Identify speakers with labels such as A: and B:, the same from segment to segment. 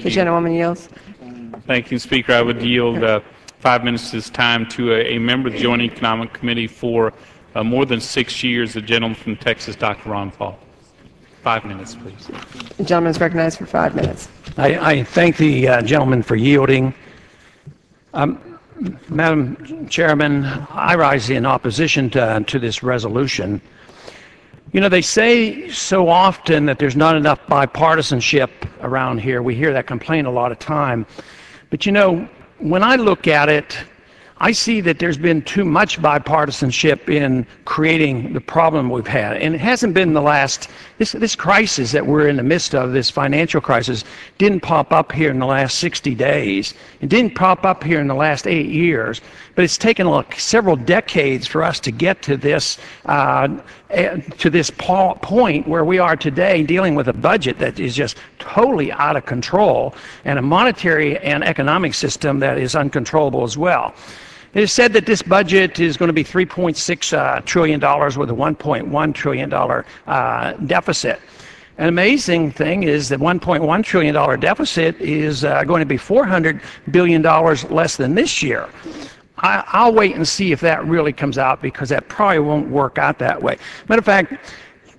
A: The gentlewoman yields.
B: Thank you, Speaker. I would yield 5 minutes this time to a member of the Joint Economic Committee for more than 6 years, the gentleman from Texas, Dr. Ron Paul. 5 minutes, please.
A: The gentleman is recognized for 5 minutes.
C: I thank the gentleman for yielding. Madam Chairman, I rise in opposition to this resolution. You know, they say so often that there's not enough bipartisanship around here. We hear that complaint a lot of time. But you know, when I look at it, I see that there's been too much bipartisanship in creating the problem we've had. And it hasn't been the last, this crisis that we're in the midst of, this financial crisis, didn't pop up here in the last 60 days. It didn't pop up here in the last 8 years. But it's taken several decades for us to get to this point where we are today, dealing with a budget that is just totally out of control and a monetary and economic system that is uncontrollable as well. It is said that this budget is going to be $3.6 trillion with a $1.1 trillion deficit. An amazing thing is that $1.1 trillion deficit is going to be $400 billion less than this year. I'll wait and see if that really comes out, because that probably won't work out that way. Matter of fact,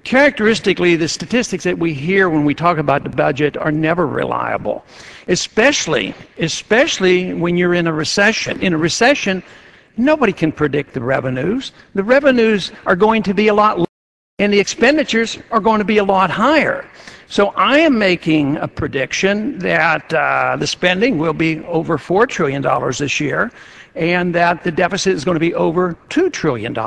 C: characteristically, the statistics that we hear when we talk about the budget are never reliable, especially when you're in a recession. In a recession, nobody can predict the revenues. The revenues are going to be a lot lower, and the expenditures are going to be a lot higher. So I am making a prediction that the spending will be over $4 trillion this year, and that the deficit is going to be over $2 trillion.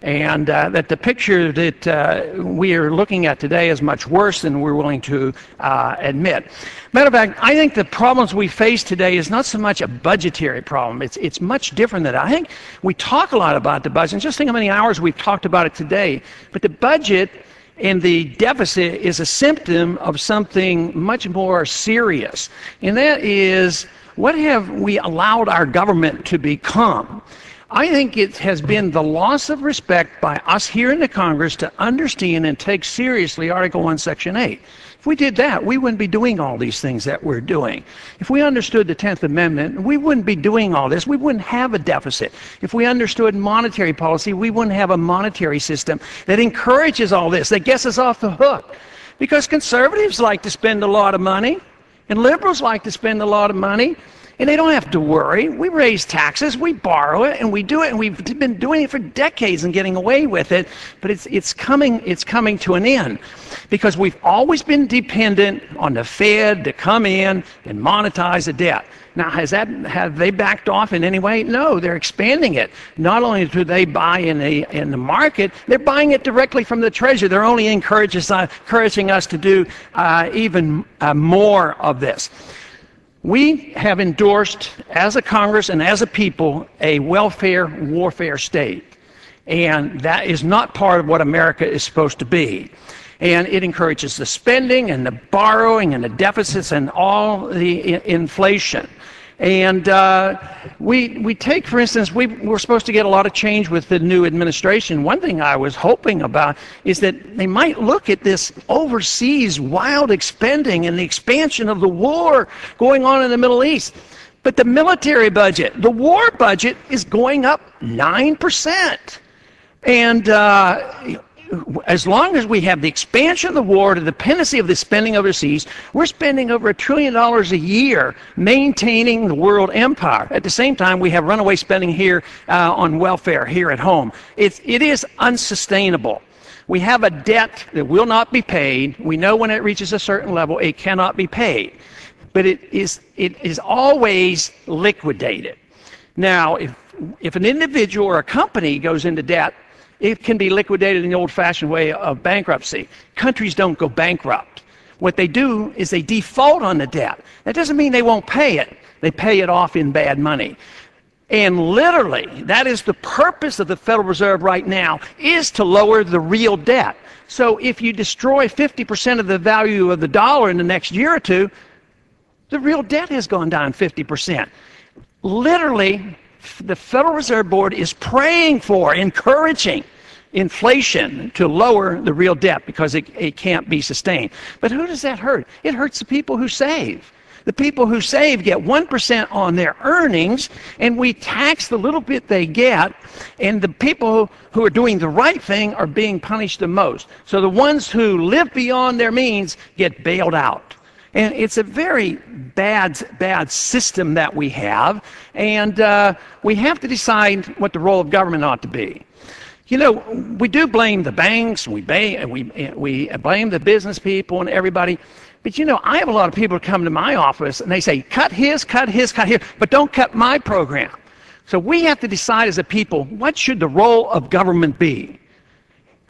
C: And that the picture that we are looking at today is much worse than we're willing to admit. Matter of fact, I think the problems we face today is not so much a budgetary problem. It's much different than that. I think we talk a lot about the budget, and just think how many hours we've talked about it today. But the budget and the deficit is a symptom of something much more serious, and that is, what have we allowed our government to become? I think it has been the loss of respect by us here in the Congress to understand and take seriously Article 1, Section 8. If we did that, we wouldn't be doing all these things that we're doing. If we understood the 10th Amendment, we wouldn't be doing all this. We wouldn't have a deficit. If we understood monetary policy, we wouldn't have a monetary system that encourages all this, that gets us off the hook. Because conservatives like to spend a lot of money, and liberals like to spend a lot of money, and they don't have to worry. We raise taxes, we borrow it, and we do it, and we've been doing it for decades and getting away with it, but it's coming to an end, because we've always been dependent on the Fed to come in and monetize the debt. Now, have they backed off in any way? No, they're expanding it. Not only do they buy in the market, they're buying it directly from the Treasury. They're only encouraging us to do even more of this. We have endorsed, as a Congress and as a people, a welfare warfare state. And that is not part of what America is supposed to be. And it encourages the spending and the borrowing and the deficits and all the inflation. And we take, for instance, we're supposed to get a lot of change with the new administration. One thing I was hoping about is that they might look at this overseas wild expending and the expansion of the war going on in the Middle East. But the military budget, the war budget, is going up 9%. And as long as we have the expansion of the war, the dependency of the spending overseas, we're spending over $1 trillion a year maintaining the world empire. At the same time, we have runaway spending here on welfare here at home. It is unsustainable. We have a debt that will not be paid. We know when it reaches a certain level, it cannot be paid. But it is always liquidated. Now, if an individual or a company goes into debt, it can be liquidated in the old-fashioned way of bankruptcy. Countries don't go bankrupt. What they do is they default on the debt. That doesn't mean they won't pay it. They pay it off in bad money. And literally, that is the purpose of the Federal Reserve right now, is to lower the real debt. So if you destroy 50% of the value of the dollar in the next year or two, the real debt has gone down 50%. Literally, the Federal Reserve Board is praying for, encouraging inflation to lower the real debt because it can't be sustained. But who does that hurt? It hurts the people who save. The people who save get 1% on their earnings, and we tax the little bit they get, and the people who are doing the right thing are being punished the most. So the ones who live beyond their means get bailed out. And it's a very bad system that we have, and we have to decide what the role of government ought to be. You know, we do blame the banks, we blame the business people and everybody, but you know, I have a lot of people who come to my office and they say, cut his, but don't cut my program. So we have to decide as a people, what should the role of government be?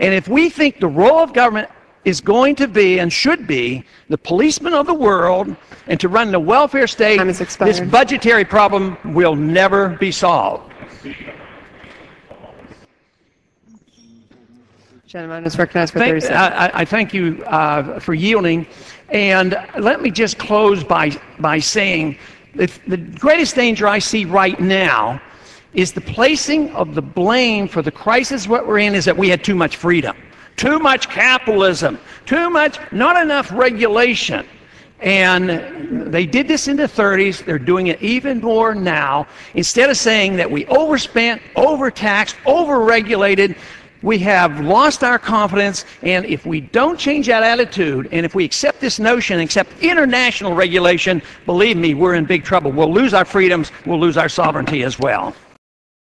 C: And if we think the role of government is going to be and should be the policeman of the world and to run the welfare state,
A: Time has expired.
C: this budgetary problem will never be solved.
A: Gentleman is recognized for 30 seconds.
C: I thank you for yielding. And let me just close by saying that the greatest danger I see right now is the placing of the blame for the crisis what we're in is that we had too much freedom, too much capitalism, not enough regulation. And they did this in the 30s. They're doing it even more now. Instead of saying that we overspent, overtaxed, overregulated, we have lost our confidence, and if we don't change that attitude, and if we accept this notion, accept international regulation, believe me, we're in big trouble. We'll lose our freedoms, we'll lose our sovereignty as well.